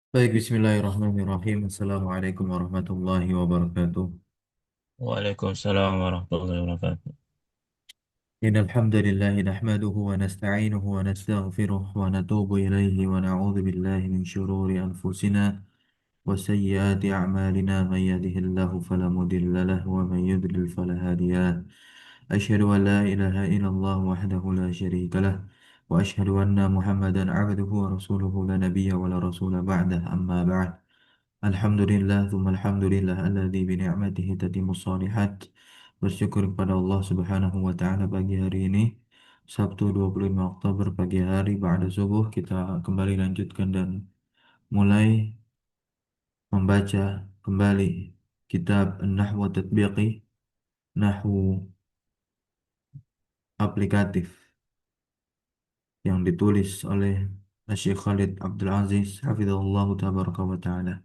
Baik, bismillahirrahmanirrahim. Assalamualaikum warahmatullahi wabarakatuh. Waalaikumsalam warahmatullahi wabarakatuh. Innal hamdalillah nahmaduhu wa nasta'inuhu wa nastaghfiruh wa natubu ilayhi wa na'udzu billahi min shururi anfusina wa sayyiati a'malina man yahdihillahu fala mudilla lahu wa man yudlil fala hadiya lahu. Asyhadu an la ilaha illallah wahdahu la syarika lah wa asyhadu anna Muhammadan 'abduhu wa rasuluhu la nabiyya wa la rasula ba'dah amma ba'd. Alhamdulillah, thumma alhamdulillah, alladzi bi ni'matihi tatimmus shalihat. Bersyukur kepada Allah Subhanahu wa taala pagi hari ini, Sabtu 25 Oktober pagi hari ba'da subuh kita kembali lanjutkan dan mulai membaca kembali kitab An-Nahwu Tatbiqi, Nahwu aplikatif yang ditulis oleh Syekh Khalid Abdul Aziz hafizahullah tabaraka wa taala.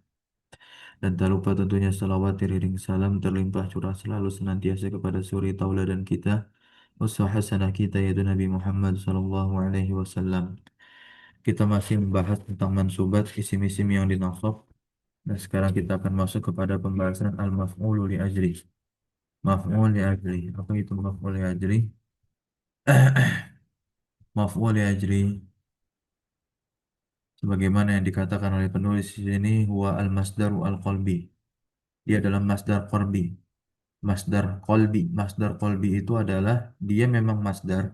Dan tak lupa tentunya salawat iring salam terlimpah curah selalu senantiasa kepada suri tauladan kita, uswah hasanah kita yaitu Nabi Muhammad sallallahu alaihi wasallam. Kita masih membahas tentang mansubat isim-isim yang dinasab dan sekarang kita akan masuk kepada pembahasan al-maf'ulu li ajli. Maf'ul li ajli. Apa itu maf'ul li ajli? Maf'ul li ajli sebagaimana yang dikatakan oleh penulis di sini huwa al-masdaru al-qalbi. Dia adalah masdar qalbi. Masdar kolbi itu adalah dia memang masdar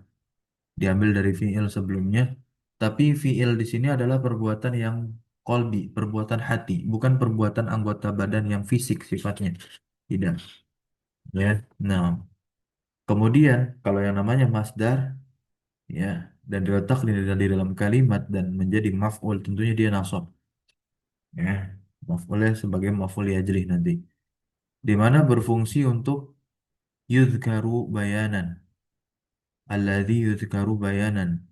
diambil dari fiil sebelumnya, tapi fiil di sini adalah perbuatan yang kolbi, perbuatan hati, bukan perbuatan anggota badan yang fisik sifatnya. Tidak, ya. Nah, kemudian kalau yang namanya masdar, ya, dan diletak di dalam kalimat dan menjadi maf'ul, tentunya dia nasab, ya. Maf'ulnya sebagai maf'ul yajrih nanti, di mana berfungsi untuk yuzkaru bayanan. Alladzi yuzkaru bayanan,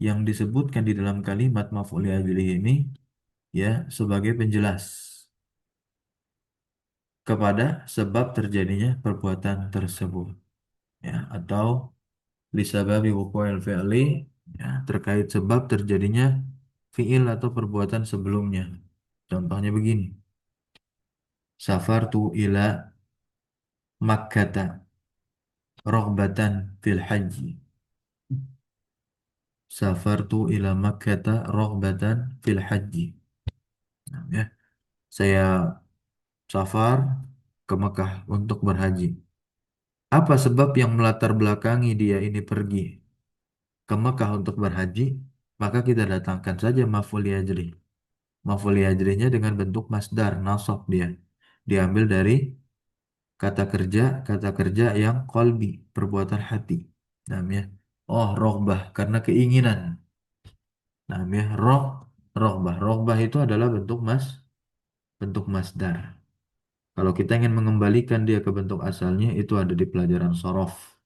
yang disebutkan di dalam kalimat maf'ul ajli ini, ya, sebagai penjelas kepada sebab terjadinya perbuatan tersebut, ya, atau lisababi wuqu'il fi'li, ya, terkait sebab terjadinya fi'il atau perbuatan sebelumnya. Contohnya begini: safartu ila Makkata raghbatan fil haji. Safartu ila Makkata raghbatan fil haji. Nah, ya, saya safar ke Mekah untuk berhaji. Apa sebab yang melatar belakangi dia ini pergi ke Mekah untuk berhaji? Maka kita datangkan saja maf'ul yajri. Maf'ul yajrinya dengan bentuk masdar, nasab dia. Diambil dari kata kerja yang kolbi, perbuatan hati. Namanya, oh, rogbah, karena keinginan. Namanya, rogbah. Rogbah itu adalah bentuk masdar. Kalau kita ingin mengembalikan dia ke bentuk asalnya, itu ada di pelajaran sorof,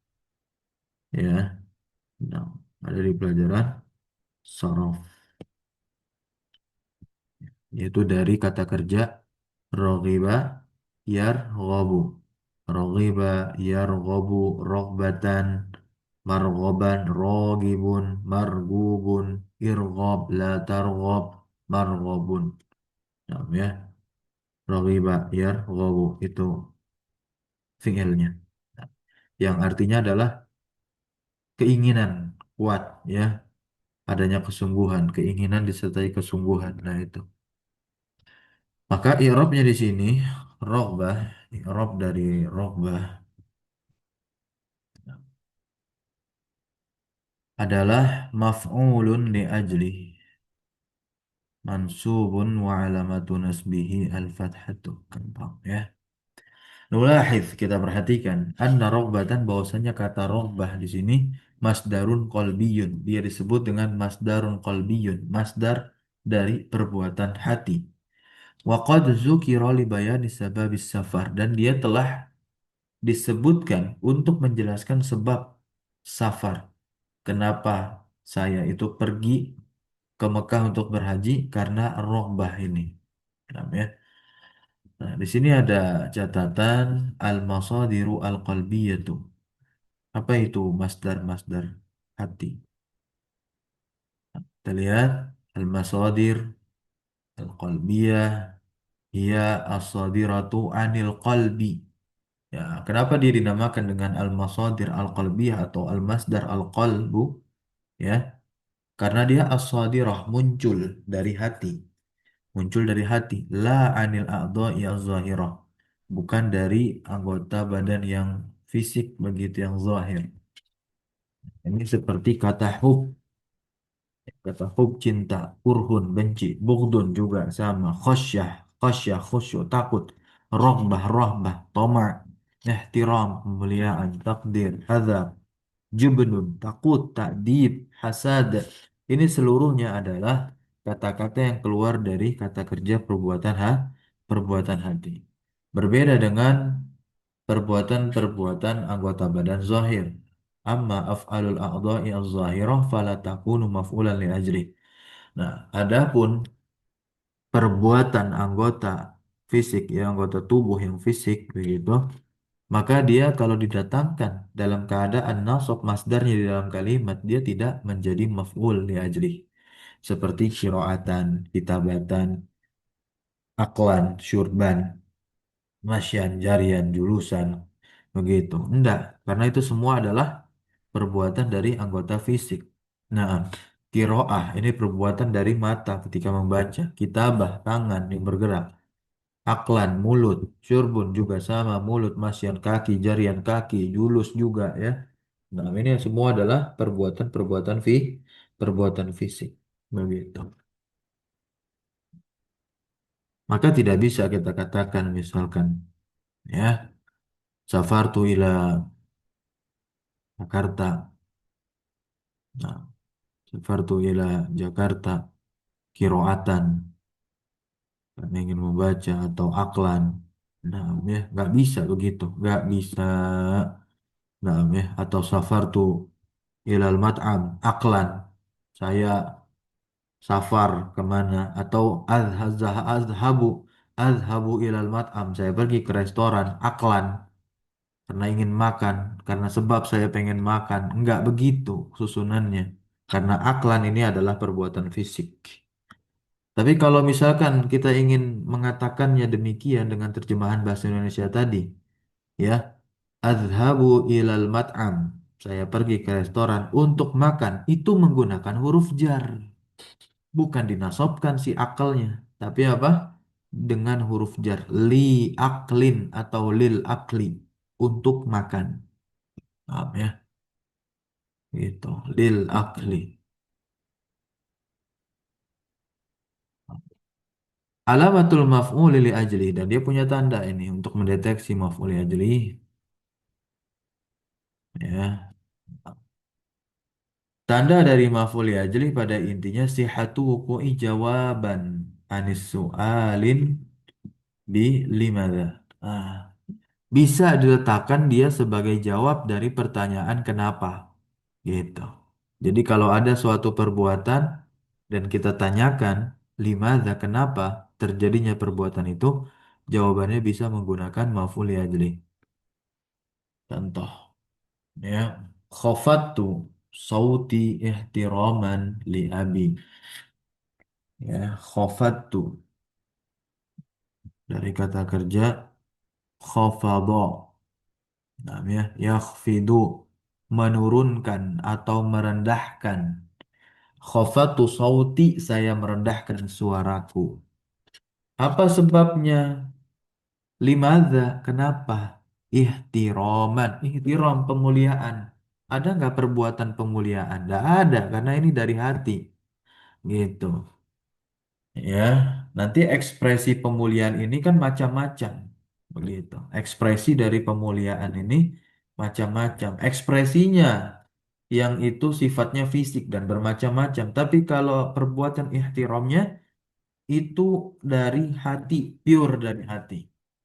ya. Nah, ada di pelajaran sorof, yaitu dari kata kerja roghiba yarghabu. Roghiba yarghabu rogbatan, marghaban rogibun, margubun, irghab la targhab, marghabun. Nah, ya, roghiba yarghabu itu fiilnya. Nah, yang artinya adalah keinginan kuat, ya, adanya kesungguhan, keinginan disertai kesungguhan. Nah, itu. Maka i'rabnya di sini rogbah, i'rab dari rogbah adalah maf'ulun li ajli mansubun wa alamatu nasbihi al-fathatu. Gampang, ya. Nulahidz, kita perhatikan anna rogbatan, bahwasanya kata rogbah di sini masdarun qalbiyun. Dia disebut dengan masdarun qalbiyun, masdar dari perbuatan hati. Wa qad dzukira li bayani sababis safar, dan dia telah disebutkan untuk menjelaskan sebab safar. Kenapa saya itu pergi ke Mekah untuk berhaji? Karena rogbah ini. Paham, ya? Nah, di sini ada catatan al-masadiru al-qalbiyatu. Apa itu masdar-masdar hati? Kita lihat al-masadir Al-qalbiyah hiya as-sadiratu anil qalbi. Ya, kenapa dia dinamakan dengan al-masadir al-qalbiyah atau al-masdar al-qalbu? Ya, karena dia as-sadirah muncul dari hati, muncul dari hati, la anil a'dha'i az-zahirah, bukan dari anggota badan yang fisik begitu yang zahir. Ini seperti kata hub, kata hub cinta, kurhun benci, bughdun juga sama, khasyah, khasyah khusyuk takut, rohbah rohbah, toma, ihtiram kemuliaan, takdir, hadab, jubnun takut, takdib, hasad. Ini seluruhnya adalah kata-kata yang keluar dari kata kerja perbuatan hati. Berbeda dengan perbuatan-perbuatan anggota badan zahir. Amma af'alul a'dha'i az-zahirah fala takunu maf'ulan li ajri. Nah, adapun perbuatan anggota fisik, ya anggota tubuh yang fisik begitu, maka dia kalau didatangkan dalam keadaan nasab masdarnya di dalam kalimat, dia tidak menjadi maf'ul li ajri. Seperti qiraatan, kitabatan, aklan, syurban, masyan, jarian, julusan, begitu. Enggak, karena itu semua adalah perbuatan dari anggota fisik. Nah, kiroah ini perbuatan dari mata ketika membaca, kitabah tangan yang bergerak, aklan mulut, syurbun juga sama mulut, masyan kaki, jarian kaki, julus juga ya. Nah, ini semua adalah perbuatan fisik. Begitu. Maka tidak bisa kita katakan misalkan ya, safartu ila Jakarta. Nah, safartu ila Jakarta kiroatan karena ingin membaca atau aklan. Nah, ya, nggak bisa begitu, nggak bisa. Nah, ya, atau safartu ilal mat'am aklan. Saya safar kemana atau azhabu azhabu ilal mat'am, saya pergi ke restoran aklan karena ingin makan, karena sebab saya pengen makan. Enggak begitu susunannya, karena aklan ini adalah perbuatan fisik. Tapi kalau misalkan kita ingin mengatakannya demikian dengan terjemahan bahasa Indonesia tadi, ya, azhabu ilal mat'am, saya pergi ke restoran untuk makan, itu menggunakan huruf jar. Bukan dinasobkan si akalnya, tapi apa? Dengan huruf jar. Li aklin atau lil akli. Untuk makan. Paham ya? Gitu. Lil akli. Alamatul maf'uli li ajli. Dan dia punya tanda ini untuk mendeteksi maf'uli ajli. Ya. Tanda dari maf'uli ajli pada intinya sihatu wuku'i jawaban anis su'alin bi limada. Ah. Bisa diletakkan dia sebagai jawab dari pertanyaan kenapa. Gitu. Jadi kalau ada suatu perbuatan dan kita tanyakan limadza kenapa terjadinya perbuatan itu, jawabannya bisa menggunakan maf'ul ajli. Contoh ya, khafadtu sauti ihtiraman li abi. Ya, khafadtu dari kata kerja khafadha. Nah, ya, yakhfidu menurunkan atau merendahkan. Khafatu sauti saya merendahkan suaraku. Apa sebabnya? Limadza? Kenapa? Ihtiraman. Ihtiram pemuliaan. Ada nggak perbuatan pemuliaan? Nggak ada karena ini dari hati. Gitu. Ya, nanti ekspresi pemuliaan ini kan macam-macam. Begitu. Ekspresi dari pemuliaan ini macam-macam. Ekspresinya yang itu sifatnya fisik dan bermacam-macam. Tapi kalau perbuatan ihtiramnya itu dari hati, pure dari hati.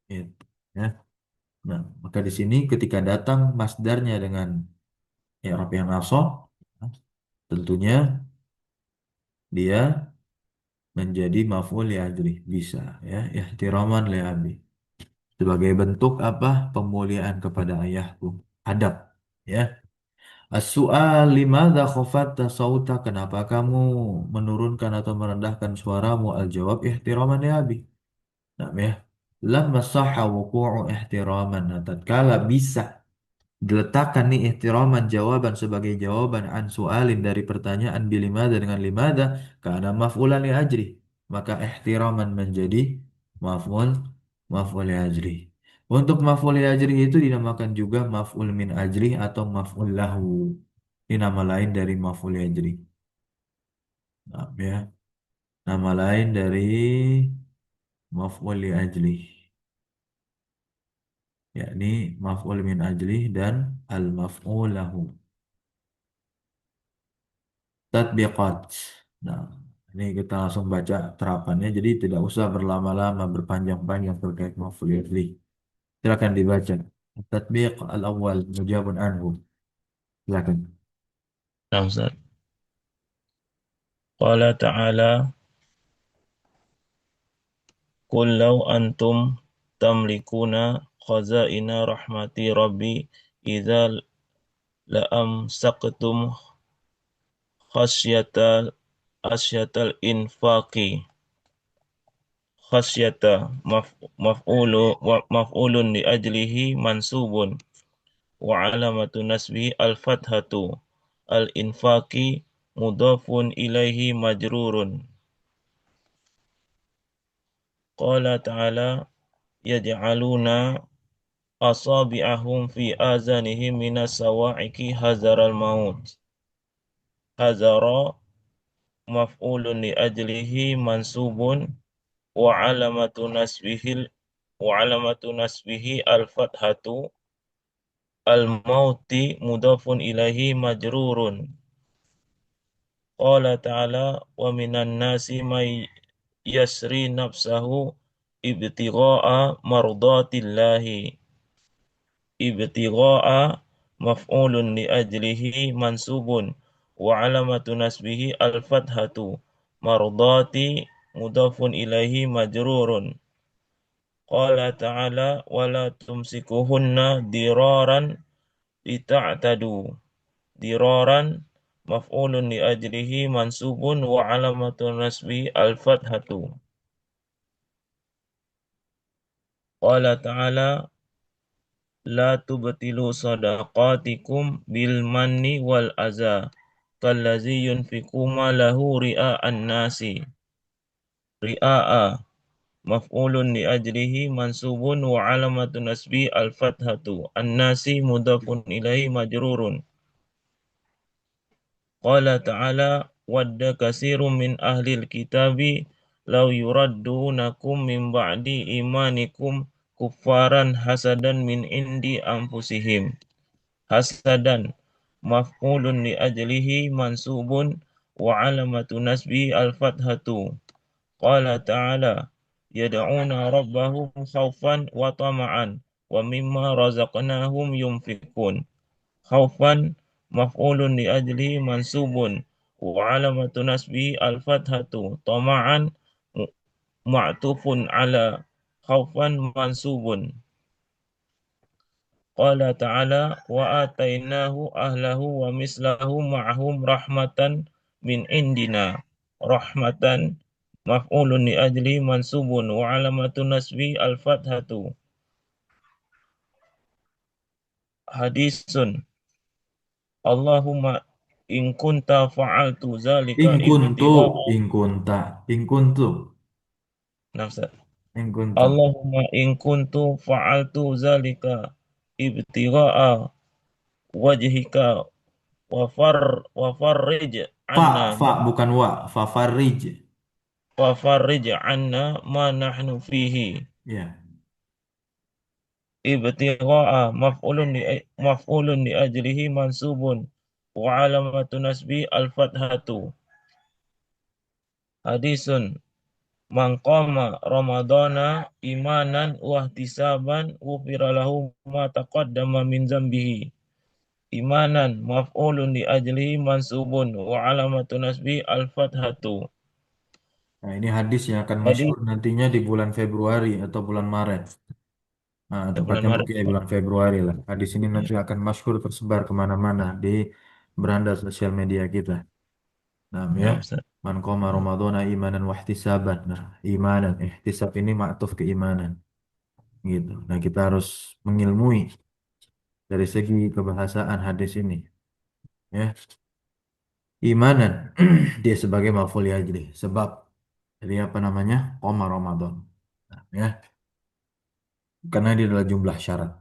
Gitu, ya. Nah, maka di sini ketika datang masdarnya dengan i'rab yang nasab, tentunya dia menjadi maf'ul li ajli, bisa ya, ihtiraman li abi. Sebagai bentuk apa? Pemuliaan kepada ayahku. Adab, ya. As-su'al limadza khafatta sauta? Kenapa kamu menurunkan atau merendahkan suaramu? Al-jawab ihtiraman li abi. Nah, ya. Lamma sahha wuqu'u ihtiraman. Nah, tatkala bisa diletakkan nih ihtiraman jawaban sebagai jawaban an su'alin dari pertanyaan bilimada dengan limada karena maf'ulan li ajri, maka ihtiraman menjadi maf'ul maf'ul li ajri. Untuk maf'ul li ajri itu dinamakan juga maf'ul min ajri atau maf'ul lahu. Ini nama lain dari maf'ul li ajri. Nah, ya. Nama lain dari maf'ul li ajli, yakni maf'ul min ajli dan al maf'ul lahu. Tatbiqat. Nah, ini kita langsung baca terapannya. Jadi tidak usah berlama-lama, berpanjang-panjang terkait maf'ul fi'li. Silakan dibaca. Tatbiq al-awwal mujabun anhu. Silakan. Nah, Ustaz. Qala ta'ala, Qul law antum tamlikuna khazaina rahmati rabbi idza la'amsaktum khasyatal asyatal infaqi. Khasyata maf'ulun li ajlihi mansubun wa alamatu nasbi al-fathatu al-infaqi mudhafun ilaihi majrurun. Qala ta'ala yaj'aluna asabi'ahum fi azanihim minas sawa'iqi hazaral maut. Hazara maf'ulun li ajlihi mansubun wa alamatu nasbihi al-fathatu al-mauti mudhafun ilaihi majrurun. Qala ta'ala wa minan nasi may yasri nafsahu ibtigha'a mardatillahi. Ibtigha'a maf'ulun li ajlihi mansubun wa alamatu nasbihi al-fathatu mardati mudhafun ilaihi majrurun. Qala ta'ala wala tumsikuhunna diraran lita'tadu. Diraran maf'ulun li ajlihi mansubun wa alamatu nasbi al-fathatu. Qala ta'ala la tubtilu sadaqatikum bil manni wal aza kallazi yunfiqu malahu ria'an nasi. Ria'a maf'ulun li ajlihi mansubun wa alamatu nasbi al-fathatu. An-nasi mudhafun ilaihi majrurun. Qala ta'ala wadda kasirun min ahlil kitabi law yuraddunakum min ba'di imanikum kuffaran hasadan min indi anfusihim. Hasadan maf'ulun li ajlihi mansubun wa alamatu nasbi al-fathatu. Qala ta'ala yad'una rabbahum khawfan wa tama'an wa mimma razaqnahum yunfikun. Khaufan maf'ulun li ajli mansubun wa alamatu nasbi al-fathatu tama'an ma'tufun ala khaufan mansubun. Qala ta'ala wa atainahu ahlahu wa mislahu ma'ahum rahmatan min indina. Rahmatan maf'ulun li ajli mansubun wa alamatu nasbi al-fathatu. Hadisun Allahumma in kunta fa'altu zalika ibtigha. In kunta, in kuntu, Nafsa. in kuntu. Allahumma in kuntu fa'altu zalika ibtigha'a wajhika wa farrij anna Fa, bukan wa. Fa farij. wa farrij anna ma nahnu fihi. Ya. Ibtigha'a maf'ulun li ajlihi mansubun wa alamatu nasbi al-fathatu. Hadisun man qama ramadana imanan wa ihtisaban ghufira lahu ma taqaddama min zambihi. Imanan maf'ulun li ajlihi mansubun wa alamatu nasbi al-fathatu. Nah, ini hadis yang akan Hadis masyhur nantinya di bulan Februari atau bulan Maret. Nah, Ya, bulan tepatnya Maret. mungkin ya bulan Februari lah. Hadis ini nanti akan masyhur tersebar kemana-mana di beranda sosial media kita. Nah, ya. Nah, Ustaz. Man qama Ramadhana imanan wahtisaban. Nah, imanan, ihtisab ini maktuf keimanan. Gitu. Nah, kita harus mengilmui dari segi kebahasaan hadis ini. Ya, imanan dia sebagai maf'ul ajli. Sebab dari apa namanya? Qama Ramadan. Nah, ya, karena dia adalah jumlah syarat.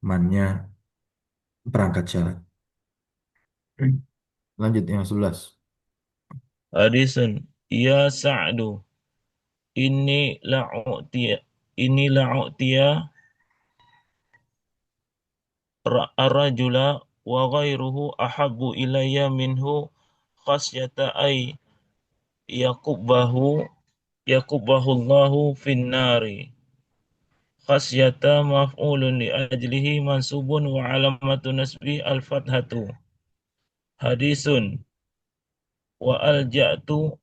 Mannya perangkat syarat. Lanjut yang 11. Hadisun, ya Sa'du, ini la'u'tiya, ini la'u'tiya ar-rajula wa ghairuhu ahabbu ilayya minhu khasyata ay yakubbahu yakubbahu fin nari. Khasyata maf'ulun li ajlihi mansubun wa alamatu nasbi al-fathatu. Hadisun wa alja'tu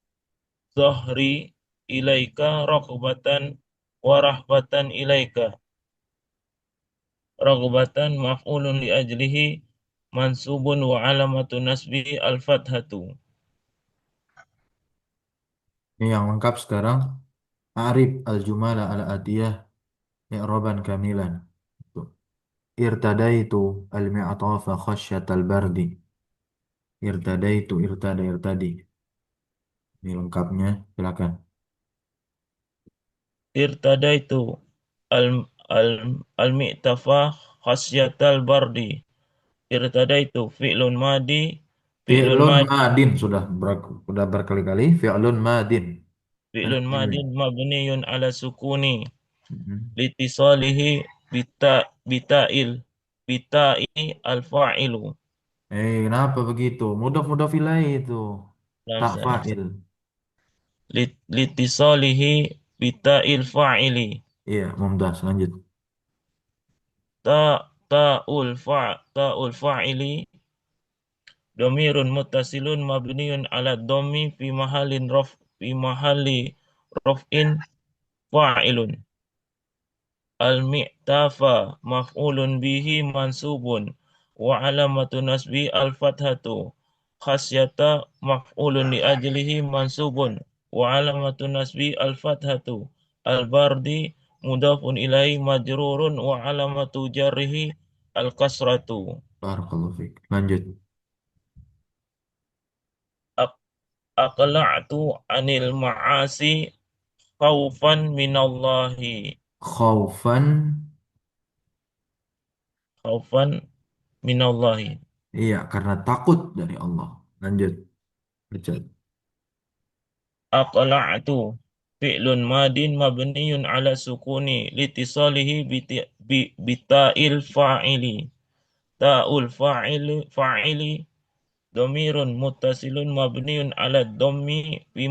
dhahri ilaika raghbatan wa rahbatan ilaika. Raghbatan maf'ulun li ajlihi mansubun wa alamatu nasbi al-fathatu. Ini yang lengkap sekarang. Arif al-jumala al-atiyah i'raban kamilan. Tuh. Irtadaitu al-mi'tafa khasyatal bardi. Irtadi. Ini lengkapnya, silakan. Irtadaitu al al al-mi'tafa khasyatal bardi. Irtadaitu fi'lun Fi'lun madi madin sudah berkali-kali. Fi'lun madin. Mana fi'lun fi'ilnya? madin mabniyun ala sukuni Mhm. litisalihi bita'il bita'i al-fa'ilu. Kenapa begitu? Mudah filai itu. Tak Lamsa. fa'il. Litisalihi bita'il fa'ili. Iya, mumtaz. Lanjut. Ta'ul fa'ili domirun muttasilun mabniun ala dhammi fi mahalli raf'in fa'ilun. Al-mi'tafa maf'ulun bihi mansubun wa alamatu nasbi al-fathatu. Khasyata maf'ulun li ajlihi mansubun wa alamatu nasbi al-fathatu. Al-bardi mudafun ilaihi majrurun wa alamatu jarrihi al-kasratu. Barakallahu fiik. Lanjut. Ak- Aqla'tu anil ma'asi khaufan minallahi. Khaufan. Khaufan minallahi. Iya, karena takut dari Allah. Lanjut. Baca. Aqla'tu fi'lun madin mabniyun ala sukuni litisalihi bita'il fa'ili. Ta'ul fa'ili domirun muttasilun mabniyun ala dhammi fi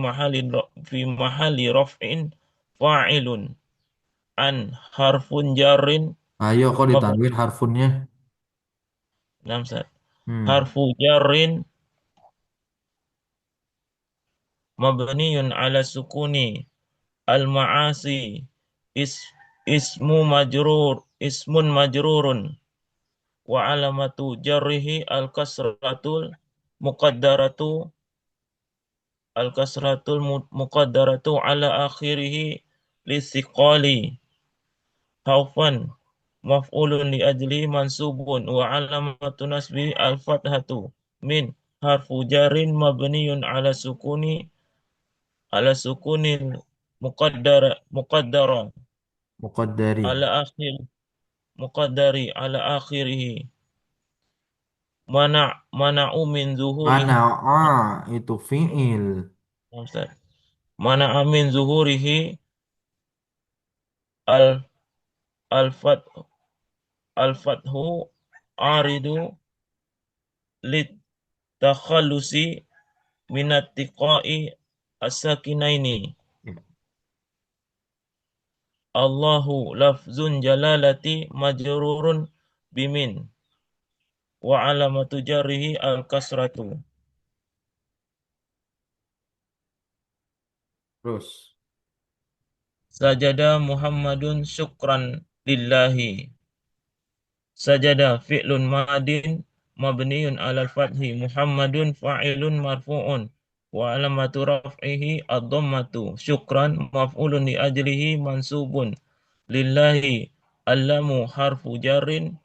mahali raf'in fa'ilun. An harfun jarrin Ayo kok mab ditanwin harfunnya. Namsat. Hmm. Harfu jarrin mabniyun ala sukuni al-ma'asi is ismun majrurun wa alamatu jarrihi muqaddaratu muqaddaratu ala akhirih lisiqali haufan maf'ulun li ajli mansubun wa alamatu nasbi al-fathatu min harfu jarin mabniyun ala sukunil muqaddara Muqaddari. ala akhir muqaddari ala akhirih mana'u min zuhurihi Mana'a itu fi'il. Ustaz. Mana'a min zuhurihi al al fat al fathu aridu lit takhallusi minat tiqai as-sakinaini. Ya. Allahu lafzun jalalati majrurun bimin wa alamatu jarrihi al kasratu. Terus. Sajada Muhammadun syukran lillahi. Sajada fi'lun madin mabniun alal fathi Muhammadun fa'ilun marfu'un wa alamatu raf'ihi ad-dhammatu syukran maf'ulun li ajlihi mansubun lillahi allamu harfu jarrin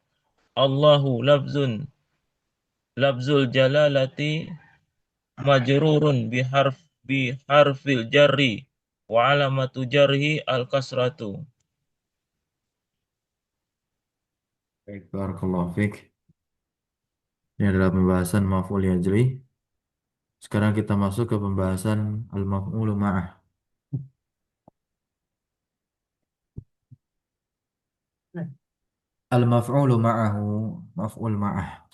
Allahu labzul jalalati majrurun biharfil jarri wa alamatu jarhi al kasratu. Baik, barakallahu fiik. Ini adalah pembahasan maf'ul yajri. Sekarang kita masuk ke pembahasan al-maf'ulu ma'ah. Al-maf'ulu ma'ahu, maf'ul ma'ah.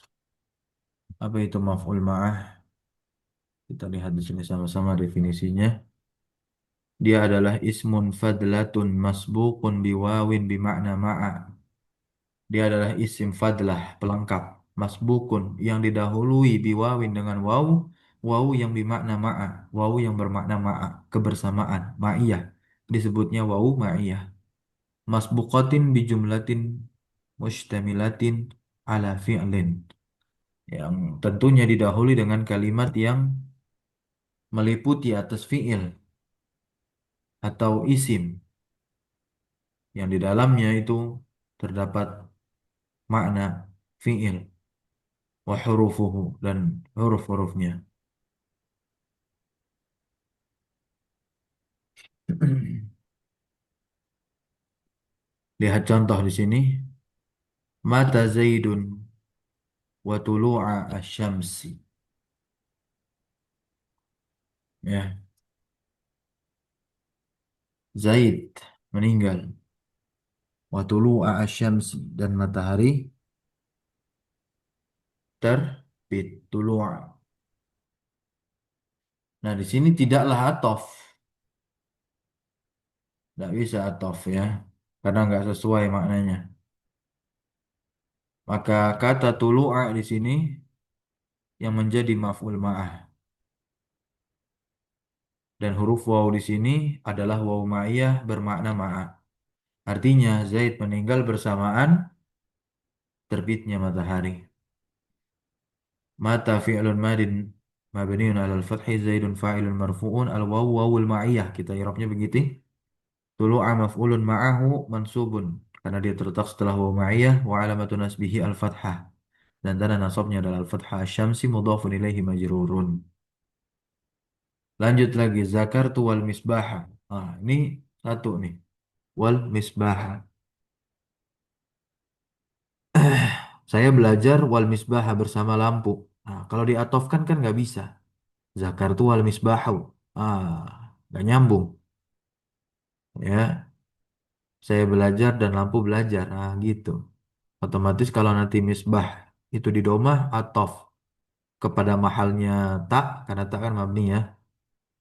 Apa itu maf'ul ma'ah? Kita lihat di sini sama-sama definisinya. Dia adalah ismun fadlatun masbuqun biwawin bimakna ma'a. Dia adalah isim fadlah, pelengkap, masbukun, yang didahului biwawin dengan waw, waw yang bermakna ma'a, waw yang bermakna ma'a, kebersamaan, ma'iyah. Disebutnya waw ma'iyah. Masbuqatin bijumlatin mustamilatin ala fi'lin. Yang tentunya didahului dengan kalimat yang meliputi atas fi'il atau isim yang di dalamnya itu terdapat makna fi'il wa hurufuhu dan huruf-hurufnya. Lihat contoh di sini. Mata Zaidun wa tulu'a asyamsi. Ya, Zaid meninggal. Wa tulu'a asyamsi dan matahari terbit. Tulu'a. Nah, di sini tidaklah atof. Tidak bisa atof ya. Karena nggak sesuai maknanya. Maka kata tulu'a di sini yang menjadi maf'ul ma'ah. Dan huruf waw di sini adalah waw ma'iyah bermakna ma'ah. Artinya Zaid meninggal bersamaan terbitnya matahari. Mata fi'lun madin mabniun 'alal fathi Zaidun fa'ilun marfu'un al wawu wawul ma'iyah. Kita i'rabnya begitu. Tulu'a maf'ulun ma'ahu mansubun karena dia terletak setelah wawu ma'iyah wa alamatun nasbihi al fathah. Dan tanda nasabnya adalah al fathah asy-syamsi mudhafun ilaihi majrurun. Lanjut lagi zakartu wal misbaha. Ah, ini satu nih. Wal misbaha. Saya belajar wal misbaha bersama lampu. Nah, kalau diatofkan kan nggak bisa. Zakartu wal misbahu. Nggak nyambung. Ya, saya belajar dan lampu belajar. Nah, gitu. Otomatis kalau nanti misbah itu di domah atof kepada mahalnya tak, karena tak kan mabni ya.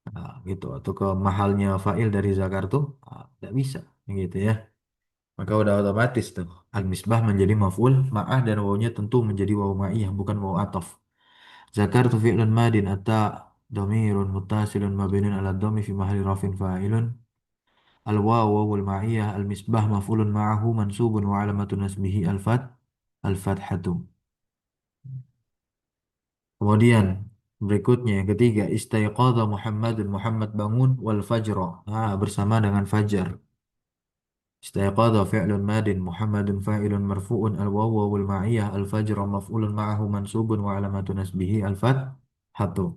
Nah, gitu. Atau ke mahalnya fa'il dari zakartu, nggak bisa. Gitu ya. Maka udah otomatis tuh. Al-misbah menjadi maf'ul ma'ah dan wawunya tentu menjadi wawu ma'iyah bukan wawu atof. Zakartu fi'lun madin atta dhamirun muttasilun mabniun ala dhammi fi mahalli rafin fa'ilun. Al-wawu wawul ma'iyah al-misbah maf'ulun ma'ahu mansubun wa alamatun nasbihi al-fathatu. Kemudian berikutnya yang ketiga istaiqadha Muhammadun Muhammad bangun wal fajra. Bersama dengan fajar. Istaiqadha fi'lun madin Muhammadun fa'ilun marfu'un al-wawu wawul ma'iyah al-fajra maf'ulun ma'ahu mansubun wa alamatun nasbihi al-fathatu.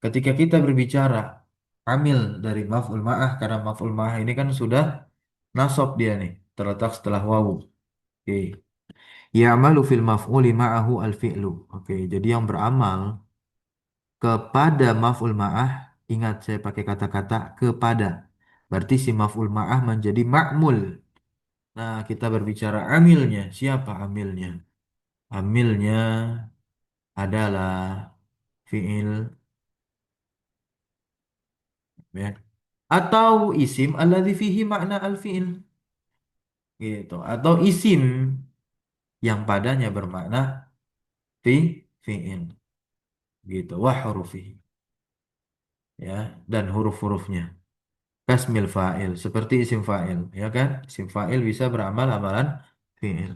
Ketika kita berbicara amil dari maf'ul ma'ah karena maf'ul ma'ah ini kan sudah nasab dia nih terletak setelah wawu. Oke. Ya'malu fil maf'uli ma'ahu al-fi'lu. Oke, jadi yang beramal kepada maf'ul ma'ah, ingat saya pakai kata-kata kepada. Berarti si maf'ul ma'ah menjadi ma'mul. Nah, kita berbicara amilnya. Siapa amilnya? Amilnya adalah fi'il ya. Atau isim alladzi fihi makna al-fi'il. Gitu. Atau isim yang padanya bermakna fi'il. Gitu. Wah hurufihi. Ya, dan huruf-hurufnya. Kasmil fa'il, seperti isim fa'il, ya kan? Isim fa'il bisa beramal amalan fi'il.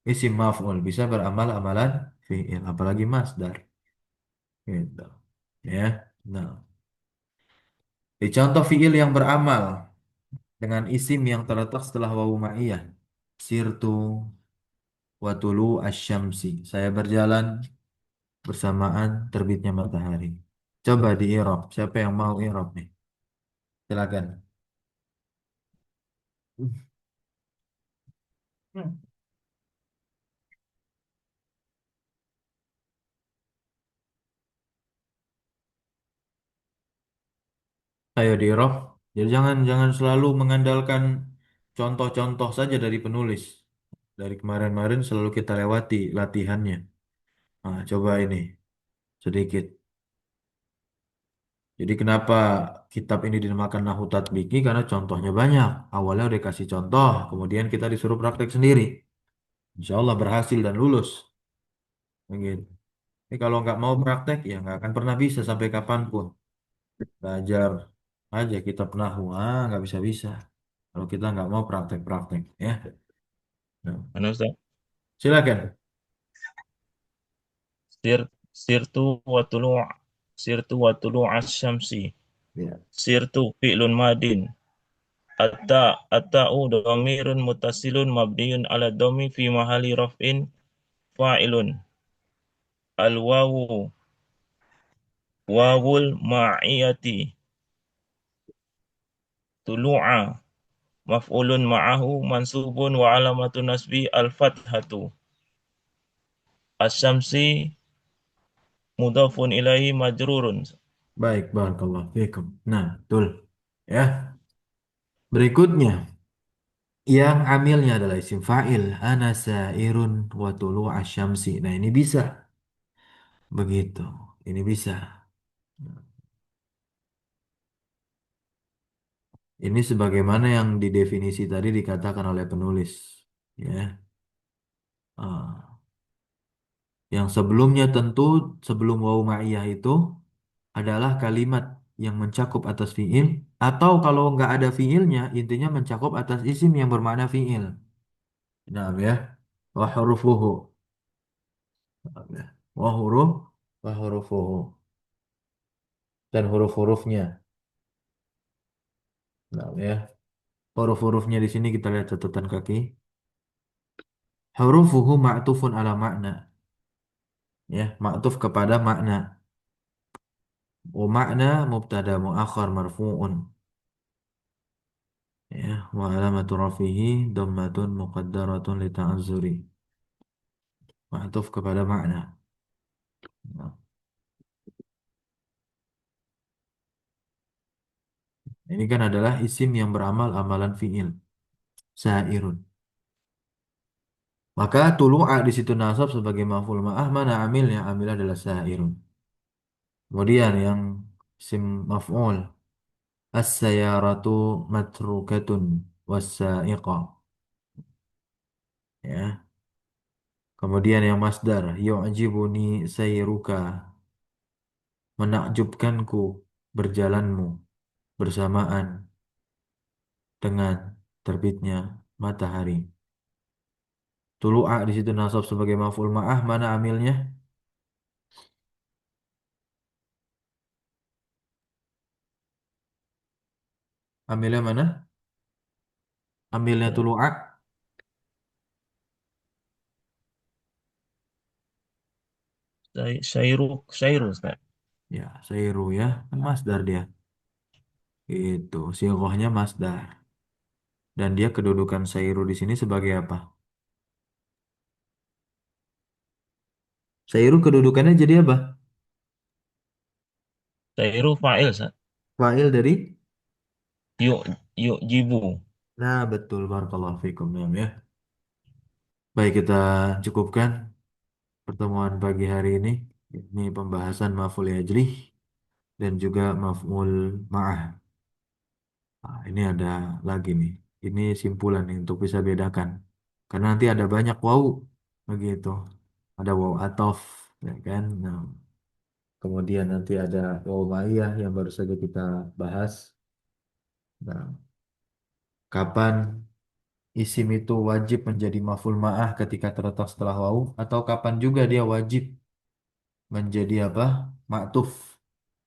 Isim maf'ul bisa beramal amalan fi'il, apalagi masdar. Gitu. Ya. Nah, di contoh fi'il yang beramal dengan isim yang terletak setelah wawu ma'iyah. Sirtu wa tulu asyamsi. Saya berjalan bersamaan terbitnya matahari. Coba di i'rab. Siapa yang mau i'rab nih? Silakan. Hmm. Ayo di i'rab. Jadi jangan jangan selalu mengandalkan contoh-contoh saja dari penulis. Dari kemarin-kemarin selalu kita lewati latihannya. Nah, coba ini sedikit. Jadi kenapa kitab ini dinamakan Nahu Tatbiki? Karena contohnya banyak. Awalnya udah kasih contoh, kemudian kita disuruh praktek sendiri. Insya Allah berhasil dan lulus. Begitu. Tapi kalau nggak mau praktek, ya nggak akan pernah bisa sampai kapanpun. Belajar aja kitab Nahu, nggak bisa-bisa. Kalau kita nggak mau praktek-praktek, ya. Nah, Mana Ustaz? silakan. Sir sirtu wa tulu' sirtu wa tulu' asy-syamsi. Ya. Sirtu fi'lun madin. At-ta'u dhamirun muttasilun mabniyun ala dhammi fi mahalli raf'in fa'ilun. Al-wawu wawul ma'iyati tulu'a maf'ulun ma'ahu mansubun wa alamatu nasbi al-fathatu. Asy-syamsi mudhafun ilaihi majrurun. Baik, barakallahu fiikum. Nah, betul. Ya. Berikutnya, yang amilnya adalah isim fa'il. Ana sa'irun wa tulu asyamsi. Nah, ini bisa. Begitu. Ini bisa. Ini sebagaimana yang di definisi tadi dikatakan oleh penulis. Ya. Ah. Yang sebelumnya tentu sebelum wawu ma'iyah itu adalah kalimat yang mencakup atas fiil atau kalau nggak ada fiilnya intinya mencakup atas isim yang bermakna fiil. Nah, ya. Wa hurufuhu. Nah, ya. Wa huruf wa hurufuhu dan huruf-hurufnya. Nah, ya. Huruf-hurufnya di sini kita lihat catatan kaki. Hurufuhu ma'tufun ala makna. Ya, ma'tuf kepada makna. Wa makna mubtada muakhar marfu'un. Ya, wa alamatu rafihi dhammatun muqaddaratun li ta'azzuri. Ma'tuf kepada makna. Nah, ini kan adalah isim yang beramal amalan fi'il. Sa'irun. Maka tulu'a di situ nasab sebagai maf'ul ma'ah mana amilnya? Amil adalah sa'irun. Kemudian yang isim maf'ul as-sayyaratu matrukatun was-sa'iqa. Ya. Kemudian yang masdar yu'jibuni sayruka, menakjubkanku berjalanmu bersamaan dengan terbitnya matahari. Tulu'a di situ nasab sebagai maf'ul ma'ah mana amilnya? Amilnya mana? Amilnya tulu'a. Syairu Ustaz. Ya, sayru ya, kan masdar dia. Itu, sighahnya masdar. Dan dia kedudukan sayru di sini sebagai apa? Sayru kedudukannya jadi apa? Syairu fa'il Ustaz. Fa'il dari? Yuk yuk jibu. Nah, betul. Barakallahu fikum. Ya. Baik, kita cukupkan pertemuan pagi hari ini. Ini pembahasan maf'ul yajrih dan juga maf'ul ma'ah. Nah, ini ada lagi nih. Ini simpulan nih untuk bisa bedakan. Karena nanti ada banyak wawu begitu. Ada wawu atof, ya kan? Nah, kemudian nanti ada wawu ma'iyah yang baru saja kita bahas. Nah, kapan isim itu wajib menjadi maf'ul ma'ah ketika terletak setelah wawu atau kapan juga dia wajib menjadi apa? Ma'tuf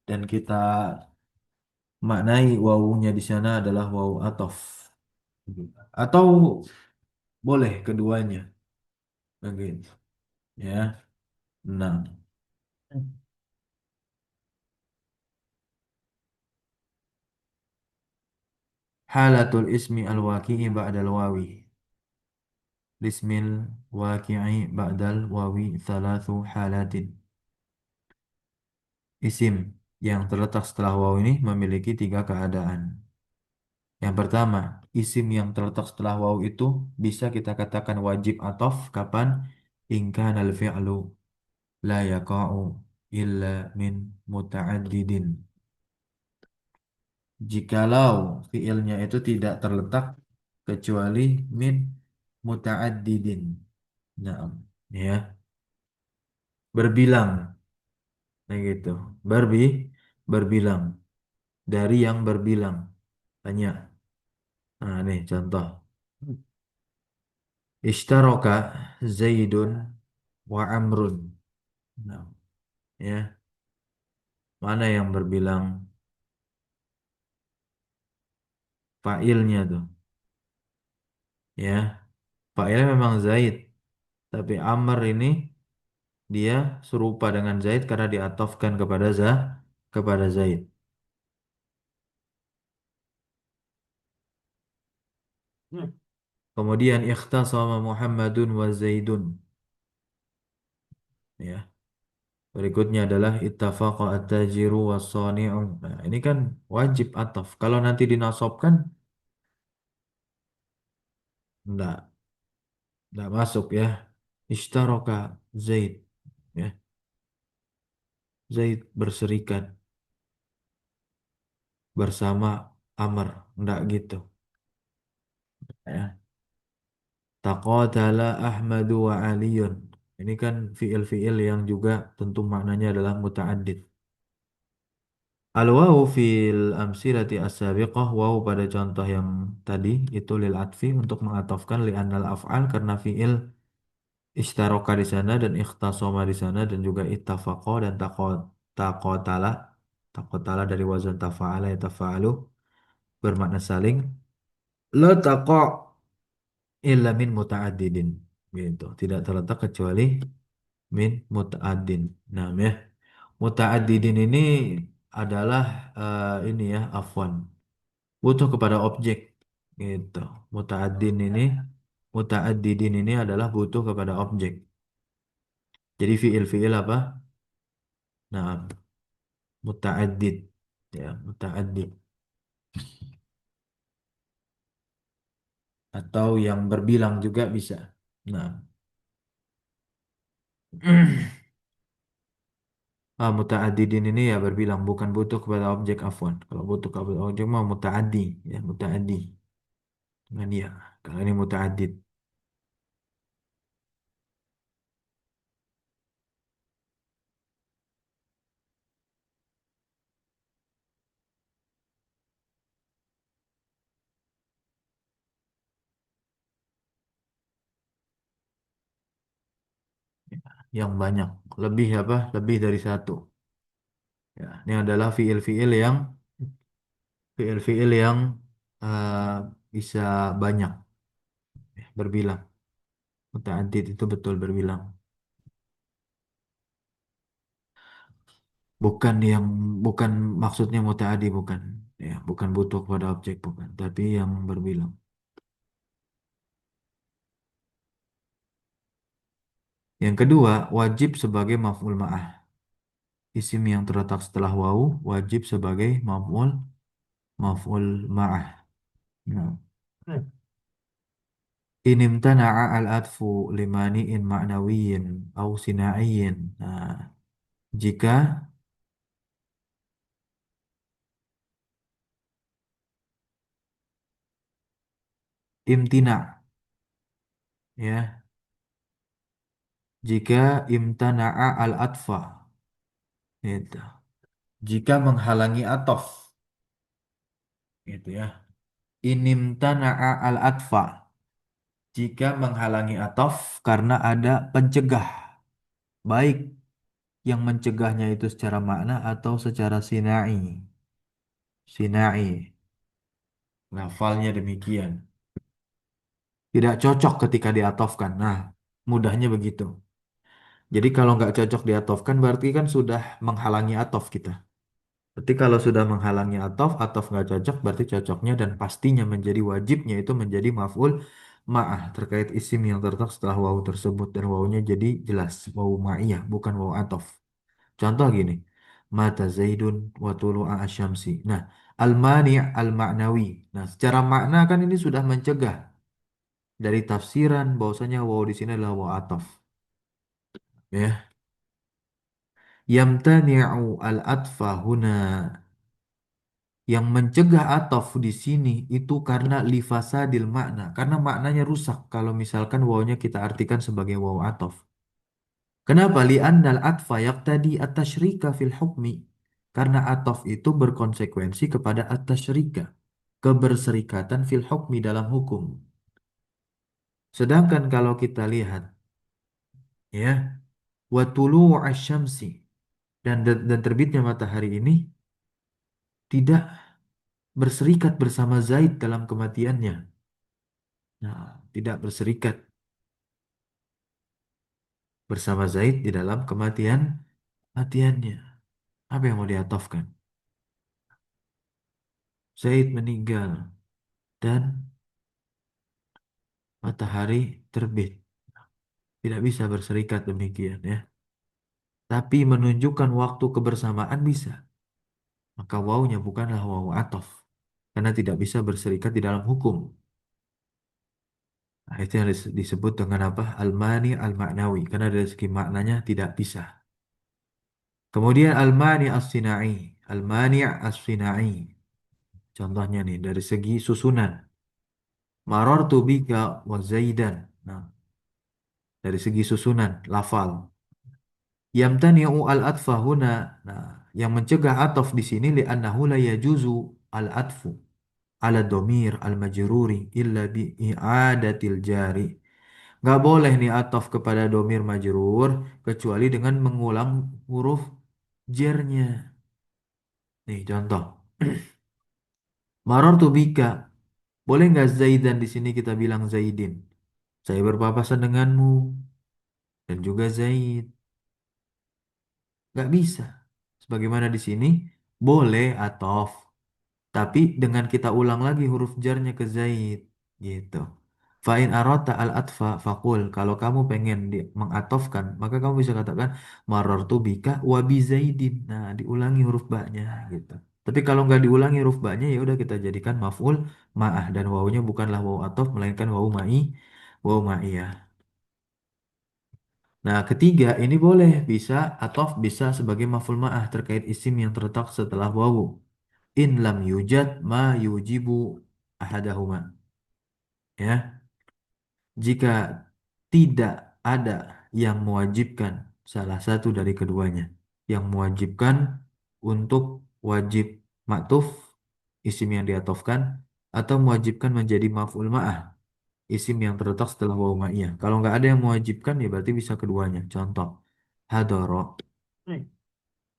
dan kita maknai wawunya di sana adalah wawu atof. Atau boleh keduanya begitu ya. Nah, halatul ismi al-waqi'i ba'dal wawi. Ismil waqi'i ba'dal wawi thalathu halatin. Isim yang terletak setelah waw ini memiliki tiga keadaan. Yang pertama, isim yang terletak setelah waw itu bisa kita katakan wajib ataf kapan? In kana al-fi'lu la yaqa'u illa min muta'addidin. Jikalau fiilnya itu tidak terletak kecuali min muta'addidin. Nah, ya, berbilang, nah gitu. Berbilang dari yang berbilang. Tanya. Nah, nih contoh. Ishtaraka Zaidun wa Amrun. Nah, ya, mana yang berbilang fa'ilnya tuh? Ya, fa'ilnya memang Zaid, tapi Amr ini dia serupa dengan Zaid karena diatofkan kepada Zaid. Hmm. Kemudian ikhtasama Muhammadun wa Zaidun. Ya, berikutnya adalah ittafaqa at-tajiru was-sani'u. Nah, ini kan wajib ataf. Kalau nanti dinasobkan enggak, enggak masuk ya. Ishtaraka Zaid, ya. Zaid berserikat bersama Amr, enggak gitu, ya. Taqatala Ahmadu wa Aliyun. Ini kan fiil-fiil yang juga tentu maknanya adalah muta'addid. Al-wawu fil amsilati as-sabiqah, wawu pada contoh yang tadi itu lil atfi untuk mengatofkan li annal af'al karena fiil istaroka di sana dan ikhtasoma di sana dan juga ittafaqa dan taqotala. Taqotala dari wazan tafa'ala ya tafa'alu bermakna saling. La taqa illa min muta'addidin gitu. Tidak terletak kecuali min muta'addin. Nah, ya. Muta'addidin ini adalah ini ya, afwan. Butuh kepada objek gitu. Muta'addin ini Muta'addidin ini adalah butuh kepada objek. Jadi fiil-fiil apa? Nah, muta'addid ya, muta'addid atau yang berbilang juga bisa. Nah, muta'addidin ini ya berbilang bukan butuh kepada objek afwan. Kalau butuh kepada objek mah muta'addi ya, muta'addi. Dengan ya, kalau ini muta'addid yang banyak, lebih apa? Lebih dari satu. Ya, ini adalah fiil-fiil yang eh, bisa banyak ya, berbilang. Muta'addid itu betul berbilang. Bukan yang bukan maksudnya mutaadi bukan. Ya, bukan butuh pada objek bukan, tapi yang berbilang. Yang kedua, wajib sebagai maf'ul ma'ah. Isim yang terletak setelah wawu wajib sebagai maf'ul ma'ah. Nah. Inimtana'a al-atfu limani'in ma'nawiyin au sinaiyin. Nah, jika imtina, ya, jika imtana'a al-atfa, itu. Jika menghalangi atof, gitu ya. Inimtana'a al-atfa. Jika menghalangi ataf karena ada pencegah. Baik yang mencegahnya itu secara makna atau secara sinai. Sinai. Lafalnya demikian. Tidak cocok ketika diatofkan. Nah, mudahnya begitu. Jadi kalau nggak cocok diatofkan berarti kan sudah menghalangi atof kita. Berarti kalau sudah menghalangi atof nggak cocok berarti cocoknya dan pastinya menjadi wajibnya itu menjadi maf'ul ma'ah terkait isim yang terletak setelah wawu tersebut dan wawunya jadi jelas wawu ma'iyah bukan wawu atof. Contoh gini, mata Zaidun wa tulu'a asyamsi. Nah, al-mani' al-ma'nawi. Nah, secara makna kan ini sudah mencegah dari tafsiran bahwasanya wawu di sini adalah wawu atof. Ya, yamtani'u al-atfa huna. Yang mencegah atof di sini itu karena lifasadil makna, karena maknanya rusak kalau misalkan wawunya kita artikan sebagai wawu atof. Kenapa? Li'annal atfa yaqtadi at-tasyrika fil hukmi. Karena atof itu berkonsekuensi kepada at-tasyrika, keberserikatan fil hukmi dalam hukum. Sedangkan kalau kita lihat ya, wa tulu'u asyamsi dan terbitnya matahari ini tidak berserikat bersama Zaid dalam kematiannya. Nah, tidak berserikat bersama Zaid di dalam kematiannya. Apa yang mau diatofkan? Zaid meninggal dan matahari terbit. Tidak bisa berserikat demikian ya. Tapi menunjukkan waktu kebersamaan bisa. Maka wawunya bukanlah wawu atof. Karena tidak bisa berserikat di dalam hukum. Nah, itu yang disebut dengan apa? Al-mani al-ma'nawi. Karena dari segi maknanya tidak bisa. Kemudian al-mani as-sinai. Al-mani as-sinai. Contohnya nih dari segi susunan. Marartu bika wa Zaidan. Nah, dari segi susunan, lafal. Yamtani'u al-atfa huna. Nah, yang mencegah ataf di sini li'annahu la yajuzu al-atfu ala domir al-majruri illa bi i'adatil jari. Nggak boleh nih ataf kepada domir majrur kecuali dengan mengulang huruf jernya. Nih contoh. Marartu bika. Boleh nggak Zaidan di sini kita bilang Zaidin? Saya berpapasan denganmu dan juga Zaid. Nggak bisa. Sebagaimana di sini boleh atof, tapi dengan kita ulang lagi huruf jarnya ke Zaid, gitu. Fa'in arota al atfa fakul. Kalau kamu pengen mengatofkan, maka kamu bisa katakan marartu bika wa bi Zaidin. Nah, diulangi huruf ba-nya, gitu. Tapi kalau nggak diulangi huruf ba-nya, ya udah kita jadikan maf'ul ma'ah dan wawunya bukanlah wawu atof melainkan wawu ma'i, wawu ma'iyah. Nah, ketiga, ini boleh bisa atau bisa sebagai maf'ul ma'ah terkait isim yang terletak setelah wawu. In lam yujad ma yujibu ahadahuma. Ya, jika tidak ada yang mewajibkan salah satu dari keduanya, yang mewajibkan untuk wajib maktuf isim yang diatofkan atau mewajibkan menjadi maf'ul ma'ah isim yang terletak setelah wawu ma'iyah. Kalau nggak ada yang mewajibkan ya berarti bisa keduanya. Contoh, hadoro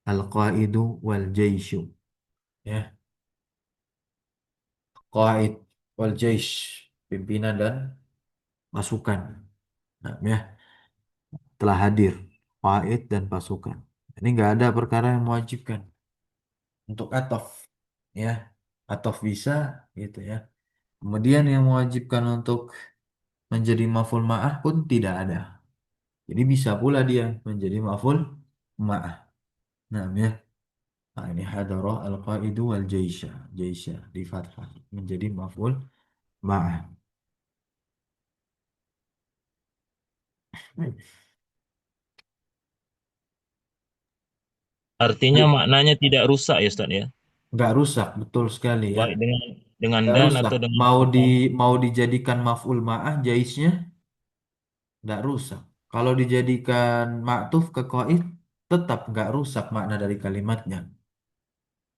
al-qaidu wal jaisyu. Ya, qaid wal jaish, pimpinan dan pasukan. Nah, ya, telah hadir qaid dan pasukan. Ini nggak ada perkara yang mewajibkan untuk atof. Ya, atof bisa gitu ya. Kemudian yang mewajibkan untuk menjadi maf'ul ma'ah pun tidak ada. Jadi bisa pula dia menjadi maf'ul ma'ah. Nah, ya. Nah, ini hadarah al-qaidu wal jaisha. Jaisha di fathah menjadi maf'ul ma'ah. Artinya maknanya tidak rusak ya Ustaz ya. Nggak rusak, betul sekali ya. Baik dengan Nggak dan rusak. atau dengan Mau di kata. mau dijadikan maf'ul ma'ah jaisnya nggak rusak. Kalau dijadikan ma'tuf ke qaid tetap nggak rusak makna dari kalimatnya.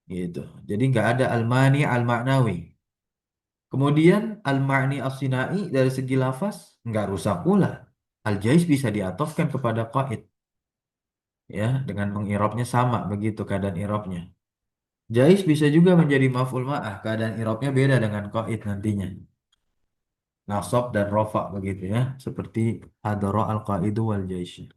Gitu. Jadi nggak ada al-mani al-ma'nawi. Kemudian al-ma'ni as-sinai dari segi lafaz nggak rusak pula. Al-jais bisa diatofkan kepada qaid ya dengan mengirobnya sama begitu keadaan irobnya. Jais bisa juga menjadi maf'ul ma'ah, keadaan irobnya beda dengan qaid nantinya. Nasab dan rofa begitu ya, seperti hadara al-qaidu wal jais.